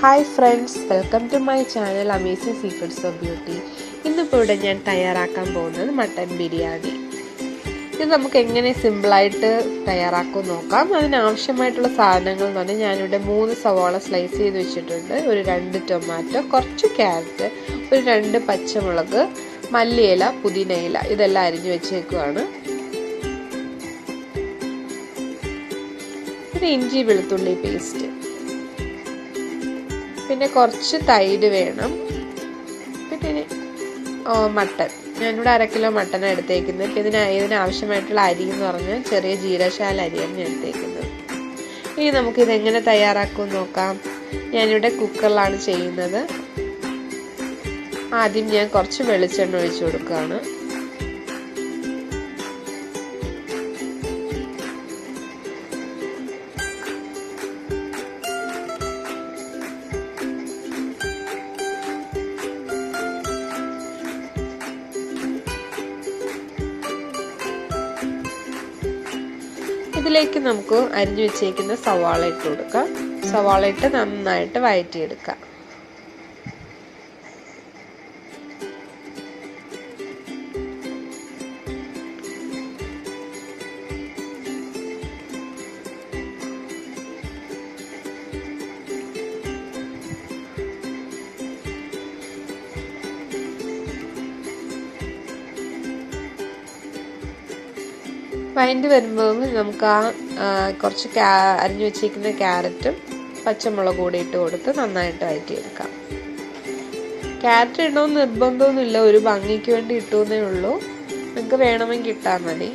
Hi friends, welcome to my channel Amazing Secrets of Beauty. ഇന്നിപ്പോൾ ഇവിടെ ഞാൻ തയ്യാറാക്കാൻ പോകുന്നത് മട്ടൻ ബിരിയാണി. ഇത് നമുക്ക് എങ്ങനെ സിമ്പിളായിട്ട് തയ്യാറാക്കാൻ നോക്കാം. അതിനാവശ്യമായിട്ടുള്ള സാധനങ്ങൾ എന്ന് പറഞ്ഞാൽ ഞാനിവിടെ 3 സവാള സ്ലൈസ് ചെയ്ത് വെച്ചിട്ടുണ്ട്, ഒരു 2 ടൊമാറ്റോ, കുറച്ച് ക്യാരറ്റ്, ഒരു 2 പച്ചമുളക്, മല്ലിയില, പുതിനയില ഇതെല്ലാം അരിഞ്ഞു വെച്ചേക്കുവാണ്. പിന്നെ ഇഞ്ചി വെളുത്തുള്ളി പേസ്റ്റ്, പിന്നെ കുറച്ച് തൈര് വേണം. പിന്നെ മട്ടൻ, ഞാനിവിടെ 1/2 കിലോ മട്ടനാണ് എടുത്തേക്കുന്നത്. പിന്നെ ഇതിനാവശ്യമായിട്ടുള്ള അരി എന്ന് പറഞ്ഞാൽ ചെറിയ ജീരകശാല അരിയാണ് ഞാൻ എടുത്തേക്കുന്നത്. ഇനി നമുക്കിതെങ്ങനെ തയ്യാറാക്കുമെന്ന് നോക്കാം. ഞാനിവിടെ കുക്കറിലാണ് ചെയ്യുന്നത്. ആദ്യം ഞാൻ കുറച്ച് വെളിച്ചെണ്ണ ഒഴിച്ചു കൊടുക്കുകയാണ്. ഇതിലേക്ക് നമുക്ക് അരിഞ്ഞു വെച്ചേക്കുന്ന സവാള ഇട്ട് കൊടുക്കാം. സവാള ഇട്ട് നന്നായിട്ട് വഴറ്റിയെടുക്കാം. വഴണ്ടി വരുമ്പോൾ നമുക്ക് കുറച്ച് അരിഞ്ഞു വെച്ചിരിക്കുന്ന ക്യാരറ്റും പച്ചമുളക് കൂടി ഇട്ട് കൊടുത്ത് നന്നായിട്ട് വഴറ്റിയെടുക്കാം. ക്യാരറ്റ് ഇടണമെന്ന് നിർബന്ധമൊന്നുമില്ല, ഒരു ഭംഗിക്ക് വേണ്ടി ഇട്ടുവെന്നേ ഉള്ളൂ. നിങ്ങൾക്ക് വേണമെങ്കിൽ ഇട്ടാൽ മതി.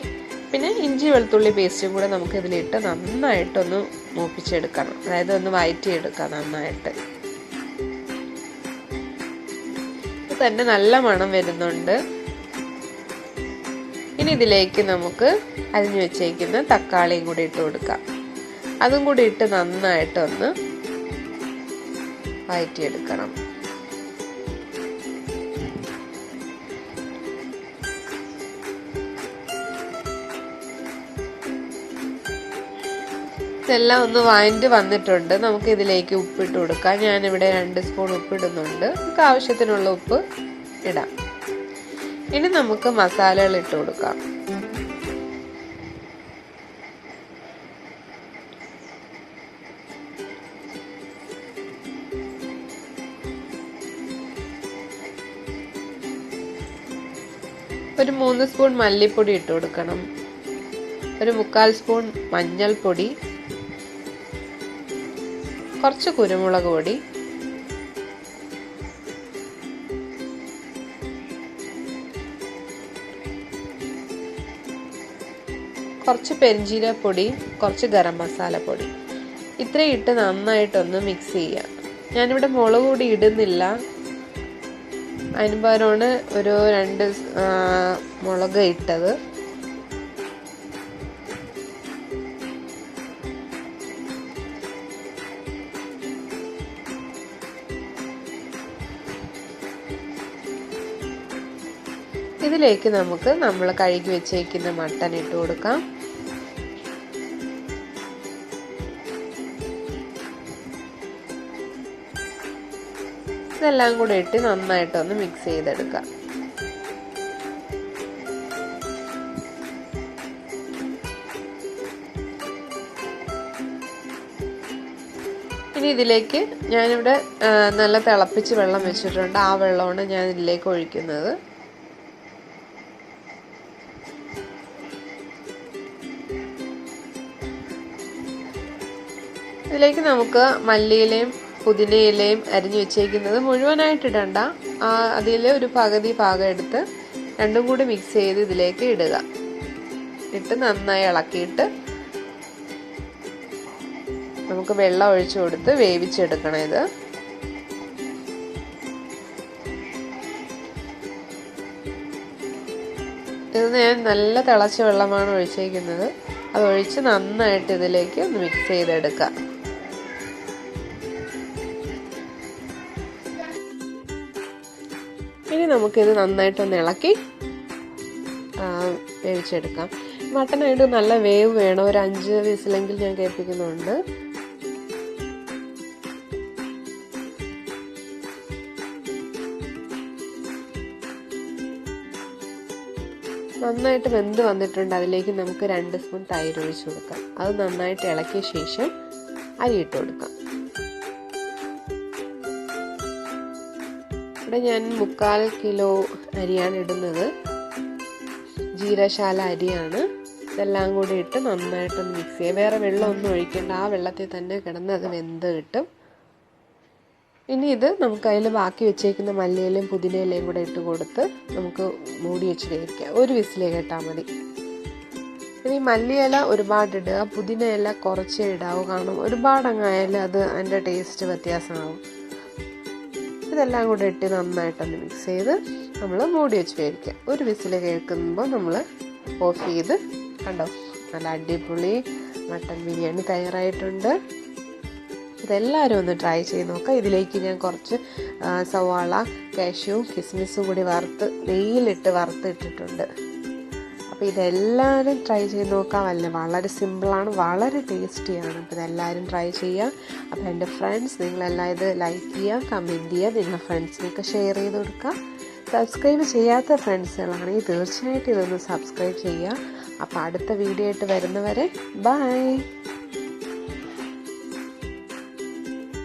പിന്നെ ഇഞ്ചി വെളുത്തുള്ളി പേസ്റ്റും കൂടെ നമുക്ക് ഇതിലിട്ട് നന്നായിട്ടൊന്ന് മൂപ്പിച്ചെടുക്കണം, അതായത് ഒന്ന് വഴറ്റിയെടുക്കാം നന്നായിട്ട്. ഇത് തന്നെ നല്ല മണം വരുന്നുണ്ട്. ഇനി ഇതിലേക്ക് നമുക്ക് അരിഞ്ഞു വെച്ചേക്കുന്ന തക്കാളിയും കൂടി ഇട്ട് കൊടുക്കാം. അതും കൂടി ഇട്ട് നന്നായിട്ടൊന്ന് വഴറ്റിയെടുക്കണം. ഇതെല്ലാം ഒന്ന് വഴറ്റി വന്നിട്ടുണ്ട്. നമുക്ക് ഇതിലേക്ക് ഉപ്പിട്ട് കൊടുക്കാം. ഞാനിവിടെ 2 സ്പൂൺ ഉപ്പിടുന്നുണ്ട്. നമുക്ക് ആവശ്യത്തിനുള്ള ഉപ്പ് ഇടാം. ഇനി നമുക്ക് മസാലകൾ ഇട്ട് കൊടുക്കാം. ഒരു 3 സ്പൂൺ മല്ലിപ്പൊടി ഇട്ട് കൊടുക്കണം. ഒരു 1/4 സ്പൂൺ മഞ്ഞൾപ്പൊടി, കുറച്ച് കുരുമുളക് പൊടി, കുറച്ച് പെരിഞ്ജീരകപ്പൊടി, കുറച്ച് ഗരം മസാല പൊടി, ഇത്രയും ഇട്ട് നന്നായിട്ടൊന്ന് മിക്സ് ചെയ്യാം. ഞാനിവിടെ മുളക് പൊടി ഇടുന്നില്ല, അതിന് പകരമാണ് ഒരു 2 മുളക് ഇട്ടത്. ഇതിലേക്ക് നമുക്ക് നമ്മൾ കഴുകി വെച്ചേക്കുന്ന മട്ടൻ ഇട്ട് കൊടുക്കാം. ഇതെല്ലാം കൂടെ ഇട്ട് നന്നായിട്ടൊന്ന് മിക്സ് ചെയ്തെടുക്കാം. ഇനി ഇതിലേക്ക് ഞാനിവിടെ നല്ല തിളപ്പിച്ച് വെള്ളം വെച്ചിട്ടുണ്ട്. ആ വെള്ളമാണ് ഞാൻ ഇതിലേക്ക് ഒഴിക്കുന്നത്. ഇതിലേക്ക് നമുക്ക് മല്ലിയിലയും പുതിനയിലയും അരിഞ്ഞു വെച്ചേക്കുന്നത് മുഴുവനായിട്ട് ഇടണ്ട, അതിൽ ഒരു പകുതി ഭാഗം എടുത്ത് രണ്ടും കൂടി മിക്സ് ചെയ്ത് ഇതിലേക്ക് ഇടുക. ഇട്ട് നന്നായി ഇളക്കിയിട്ട് നമുക്ക് വെള്ളം ഒഴിച്ചു കൊടുത്ത് വേവിച്ചെടുക്കണം. ഇത് ഞാൻ നല്ല തിളച്ച വെള്ളമാണ് ഒഴിച്ചേക്കുന്നത്. അത് ഒഴിച്ച് നന്നായിട്ട് ഇതിലേക്ക് ഒന്ന് മിക്സ് ചെയ്തെടുക്കാം. ഇനി നമുക്കിത് നന്നായിട്ടൊന്ന് ഇളക്കി വേവിച്ചെടുക്കാം. മട്ടനായിട്ട് നല്ല വേവ് വേണം, ഒരു 5 വിസിലെങ്കിൽ ഞാൻ കേൾപ്പിക്കുന്നുണ്ട്. നന്നായിട്ട് വെന്ത് വന്നിട്ടുണ്ട്. അതിലേക്ക് നമുക്ക് 2 സ്പൂൺ തൈര് ഒഴിച്ച് കൊടുക്കാം. അത് നന്നായിട്ട് ഇളക്കിയ ശേഷം അരി ഇട്ട് കൊടുക്കാം. ഇവിടെ ഞാൻ 3/4 കിലോ അരിയാണ് ഇടുന്നത്. ജീരശാല അരിയാണ്. ഇതെല്ലാം കൂടി ഇട്ട് നന്നായിട്ടൊന്ന് മിക്സ് ചെയ്യുക. വേറെ വെള്ളമൊന്നും ഒഴിക്കേണ്ട. ആ വെള്ളത്തിൽ തന്നെ കിടന്ന് അത് വെന്ത് കിട്ടും. ഇനി ഇത് നമുക്ക് അതിൽ ബാക്കി വെച്ചേക്കുന്ന മല്ലിയിലയും പുതിനയിലയും കൂടെ ഇട്ട് കൊടുത്ത് നമുക്ക് മൂടി വെച്ച് വേവിക്കാം. 1 വിസിൽ കേട്ടാൽ മതി. ഇനി മല്ലിയില ഒരുപാട് ഇടുക, പുതിനയില കുറച്ചേ ഇടാവൂ. കാരണം ഒരുപാട് അങ്ങായാലും അത് അതിൻ്റെ ടേസ്റ്റ് വ്യത്യാസമാകും. ഇതെല്ലാം കൂടെ ഇട്ട് നന്നായിട്ടൊന്ന് മിക്സ് ചെയ്ത് നമ്മൾ മൂടി വെച്ച് വേവിക്കാം. 1 വിസിൽ കേൾക്കുമ്പോൾ നമ്മൾ ഓഫ് ചെയ്ത് കണ്ടോ, നല്ല അടിപൊളി മട്ടൻ ബിരിയാണി തയ്യാറായിട്ടുണ്ട്. ഇതെല്ലാവരും ഒന്ന് ട്രൈ ചെയ്ത് നോക്കാം. ഇതിലേക്ക് ഞാൻ കുറച്ച് സവാള, കാഷ്യൂവും കിസ്മിസും കൂടി നെയ്യിലിട്ട് വറുത്തിട്ടിട്ടുണ്ട്. അപ്പോൾ ഇതെല്ലാവരും ട്രൈ ചെയ്ത് നോക്കാമല്ലേ. വളരെ സിമ്പിളാണ്, വളരെ ടേസ്റ്റിയാണ്. അപ്പോൾ ഇതെല്ലാവരും ട്രൈ ചെയ്യുക. അപ്പോൾ എൻ്റെ ഫ്രണ്ട്സ്, നിങ്ങളെല്ലാം ഇത് ലൈക്ക് ചെയ്യുക, കമൻറ്റ് ചെയ്യുക, നിങ്ങളുടെ ഫ്രണ്ട്സിനൊക്കെ ഷെയർ ചെയ്ത് കൊടുക്കുക. സബ്സ്ക്രൈബ് ചെയ്യാത്ത ഫ്രണ്ട്സുകളാണെങ്കിൽ തീർച്ചയായിട്ടും ഇതൊന്ന് സബ്സ്ക്രൈബ് ചെയ്യുക. അപ്പോൾ അടുത്ത വീഡിയോ ആയിട്ട് വരുന്നവരെ ബൈ.